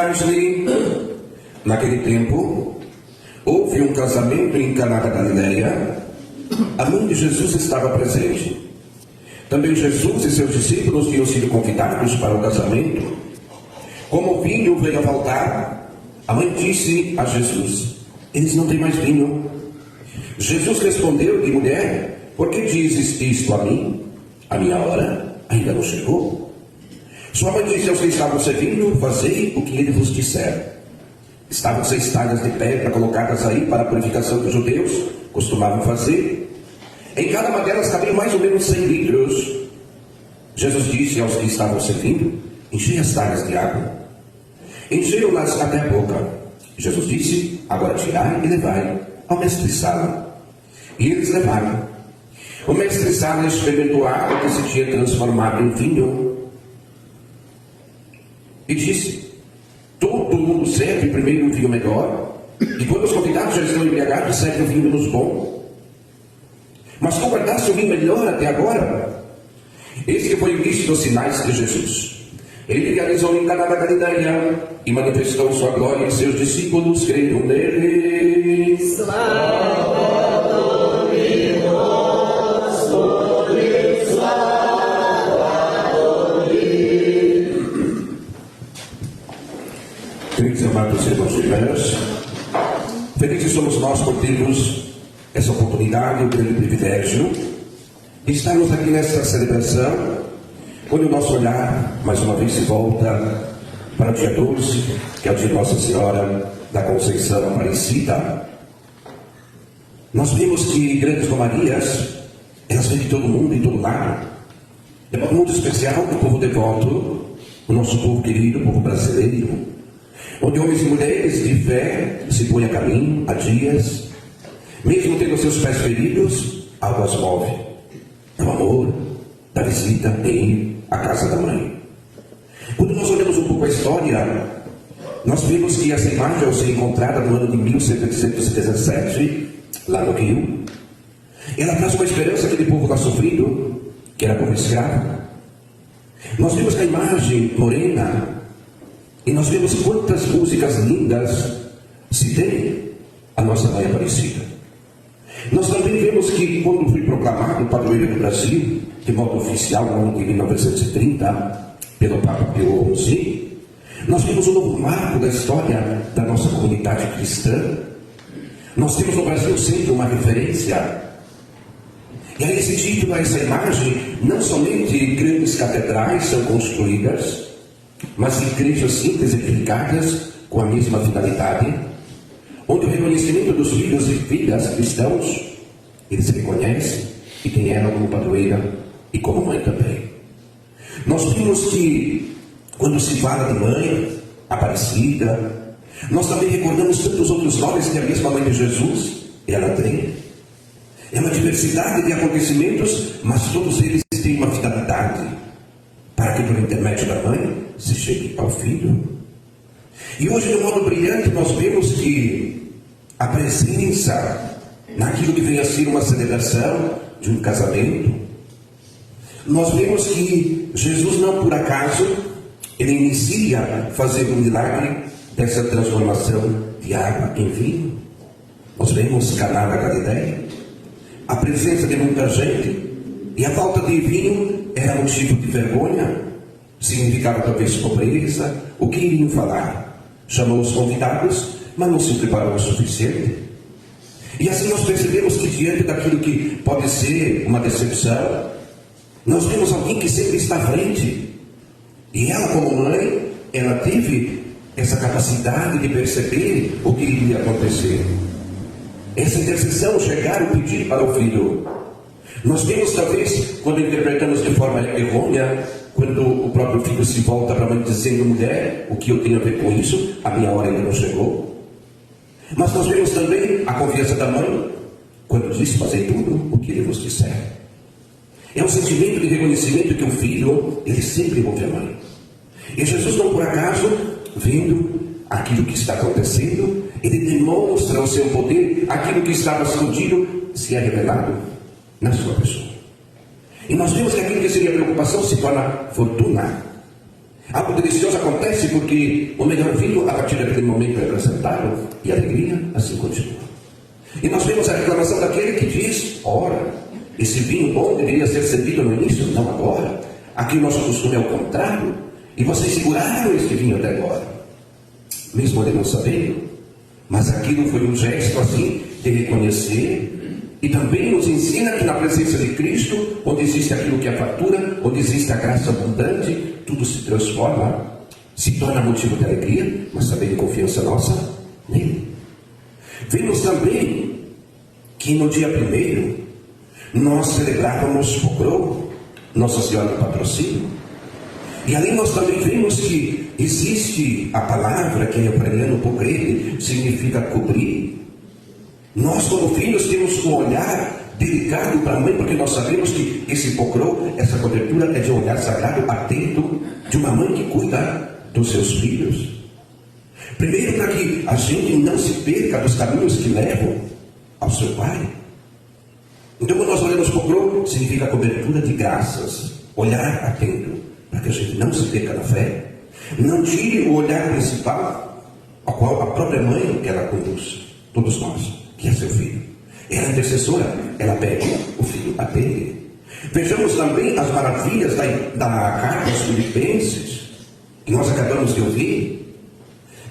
Wesley, naquele tempo, houve um casamento em Caná da Galileia. A mãe de Jesus estava presente. Também Jesus e seus discípulos tinham sido convidados para o casamento. Como o vinho veio a faltar, a mãe disse a Jesus: eles não têm mais vinho. Jesus respondeu-lhe: mulher, por que dizes isto a mim? A minha hora ainda não chegou. Sua mãe disse aos que estavam servindo: fazei o que ele vos disser. Estavam 6 talhas de pedra colocadas aí para a purificação dos judeus, costumavam fazer. Em cada uma delas cabiam mais ou menos 100 litros. Jesus disse aos que estavam servindo: enchei as talhas de água. Encheram-nas até a boca. Jesus disse: agora tirai e levai ao mestre-sala. E eles levaram. O mestre-sala experimentou a água que se tinha transformado em vinho e disse: todo mundo serve primeiro o vinho melhor, e quando os convidados já estão embriagados, serve o vinho menos bom. Mas tu guardaste o vinho melhor até agora. Esse foi o início dos sinais de Jesus. Ele realizou em Caná da Galileia e manifestou sua glória, e seus discípulos creram nele. Queridos amados irmãos e irmãs, felizes somos nós por termos essa oportunidade, o grande privilégio de estarmos aqui nessa celebração, quando o nosso olhar mais uma vez se volta para o dia 12, que é o dia de Nossa Senhora da Conceição Aparecida. Nós vimos que grandes romarias, elas vêm de todo mundo, de todo lado. É muito especial o povo devoto, o nosso povo querido, o povo brasileiro, onde homens e mulheres de fé se põem a caminho há dias, mesmo tendo seus pés feridos, algo as move. É o amor da visita em a casa da mãe. Quando nós olhamos um pouco a história, nós vimos que essa imagem, ao ser encontrada no ano de 1717, lá no Rio, ela traz uma esperança àquele povo lá sofrido, que era povo escravo. Nós vimos a imagem morena, e nós vemos quantas músicas lindas se tem a nossa mãe Aparecida. Nós também vemos que quando foi proclamado o padroeiro do Brasil, de modo oficial, no ano de 1930, pelo Papa Pio XI, nós vimos um novo marco da história da nossa comunidade cristã. Nós temos no Brasil sempre uma referência. E a esse título, a essa imagem, não somente grandes catedrais são construídas, mas igrejas simples edificadas com a mesma finalidade, onde o reconhecimento dos filhos e filhas cristãos, eles reconhecem e têm ela como padroeira e como mãe também. Nós vimos que quando se fala de mãe Aparecida, nós também recordamos tantos outros nomes que a mesma mãe de Jesus ela tem. É uma diversidade de acontecimentos, mas todos eles têm uma finalidade, para que por intermédio da mãe se chegue ao filho. E hoje, de modo brilhante, nós vemos que a presença naquilo que vem a ser uma celebração de um casamento, nós vemos que Jesus não por acaso, ele inicia fazendo um milagre dessa transformação de água em vinho. Nós vemos Caná da Galileia, a presença de muita gente, e a falta de vinho era motivo de vergonha, significava talvez pobreza. O que iriam falar? Chamou os convidados, mas não se preparou o suficiente. E assim nós percebemos que diante daquilo que pode ser uma decepção, nós vemos alguém que sempre está à frente. E ela, como mãe, ela teve essa capacidade de perceber o que iria acontecer. Essa intercessão, chegar e pedir para o filho. Nós vemos talvez, quando interpretamos de forma errônea, quando o próprio filho se volta para a mãe dizendo: mulher, o que eu tenho a ver com isso? A minha hora ainda não chegou. Mas nós vemos também a confiança da mãe, quando diz: fazei tudo o que ele vos disser. É um sentimento de reconhecimento que o filho, ele sempre ouve a mãe. E Jesus, não por acaso, vendo aquilo que está acontecendo, ele demonstra o seu poder, aquilo que estava escondido se é revelado na sua pessoa. E nós vemos que aquilo que seria preocupação se torna fortuna. Algo delicioso acontece porque o melhor vinho, a partir daquele momento, é apresentado e a alegria assim continua. E nós vemos a reclamação daquele que diz: ora, esse vinho bom deveria ser servido no início, não agora. Aqui o nosso costume é o contrário, e vocês seguraram este vinho até agora. Mesmo ele não sabendo, mas aquilo foi um gesto assim de reconhecer. E também nos ensina que na presença de Cristo, onde existe aquilo que é fartura, onde existe a graça abundante, tudo se transforma, se torna motivo de alegria, mas também de confiança nossa nele. Vemos também que no dia 1º, nós celebrávamos Pokrov, Nossa Senhora do Patrocínio. E ali nós também vemos que existe a palavra que em ucraniano Pokrov significa cobrir. Nós, como filhos, temos um olhar delicado para a mãe, porque nós sabemos que esse Pokrov, essa cobertura, é de um olhar sagrado, atento, de uma mãe que cuida dos seus filhos. Primeiro, para que a gente não se perca dos caminhos que levam ao seu pai. Então, quando nós olhamos Pokrov, significa cobertura de graças, olhar atento, para que a gente não se perca na fé, não tire o olhar principal, ao qual a própria mãe, ela conduz, todos nós, que é seu filho. Ela é intercessora, ela pede o filho a dele. Vejamos também as maravilhas da carta aos Filipenses, que nós acabamos de ouvir.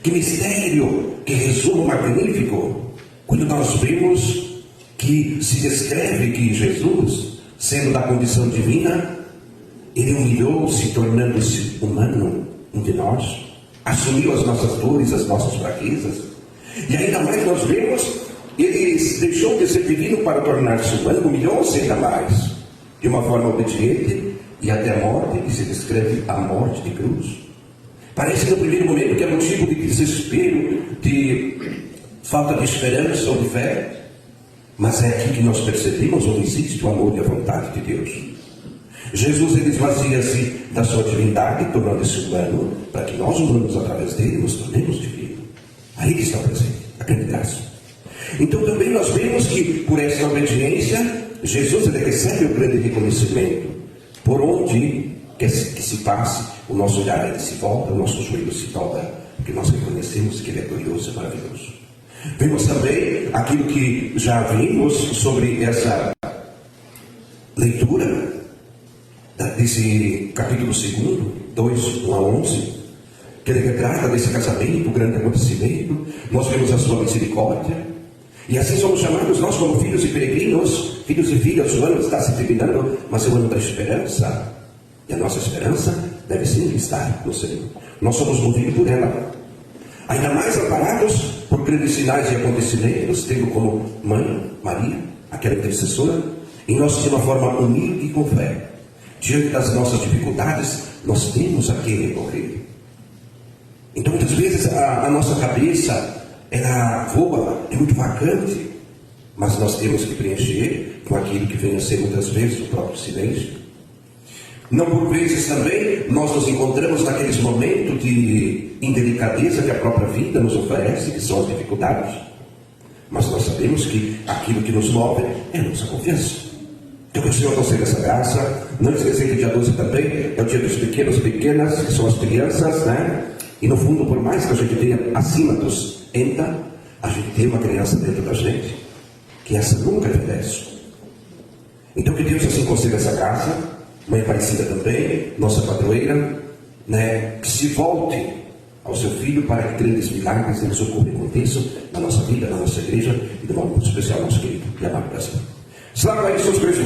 Que mistério, que resumo magnífico, quando nós vemos que se descreve que Jesus, sendo da condição divina, ele humilhou-se, tornando-se humano, um de nós, assumiu as nossas dores, as nossas fraquezas, e ainda mais nós vemos, ele deixou de ser divino para tornar-se humano, humilhou-se ainda mais, de uma forma obediente, e até a morte, e se descreve a morte de cruz. Parece no primeiro momento que é motivo de desespero, de falta de esperança ou de fé, mas é aqui que nós percebemos onde existe o amor e a vontade de Deus. Jesus, ele esvazia-se da sua divindade, tornando-se humano, para que nós humanos, através dele, nos tornemos divinos. Aí que está presente a grande graça. Então também nós vemos que por essa obediência, Jesus, ele recebe o grande reconhecimento. Por onde quer que se passe, o nosso olhar ele se volta, o nosso joelho se dobra, porque nós reconhecemos que ele é glorioso e maravilhoso. Vemos também aquilo que já vimos sobre essa leitura desse capítulo 2, 2, 1 a 11, que ele retrata desse casamento, o grande acontecimento. Nós vemos a sua misericórdia, e assim somos chamados nós como filhos e peregrinos, filhos e filhas. O ano está se terminando, mas é o ano da esperança, e a nossa esperança deve sempre estar no Senhor. Nós somos movidos por ela, ainda mais amparados por grandes sinais e acontecimentos, tendo como mãe Maria, aquela intercessora, e nós de uma forma humilde e com fé, diante das nossas dificuldades, nós temos a quem recorrer. Então muitas vezes a nossa cabeça, ela voa, é muito vacante, mas nós temos que preencher com aquilo que vem a ser muitas vezes o próprio silêncio. Não por vezes também nós nos encontramos naqueles momentos de indelicadeza que a própria vida nos oferece, que são as dificuldades, mas nós sabemos que aquilo que nos move é a nossa confiança. Então que o Senhor conceda essa graça. Não esquecer que dia 12 também é o dia dos pequenos, pequenas, que são as crianças, né? E no fundo, por mais que a gente tenha acima dos 30, a gente tem uma criança dentro da gente, que essa nunca envelhece. Então que Deus assim conceda essa graça. Mãe Aparecida também, nossa padroeira, né? Que se volte ao seu filho para que grandes milagres eles ocorram e aconteçam na nossa vida, na nossa igreja e de modo muito especial nosso querido e amado Brasil. Slava Jesus Cristo.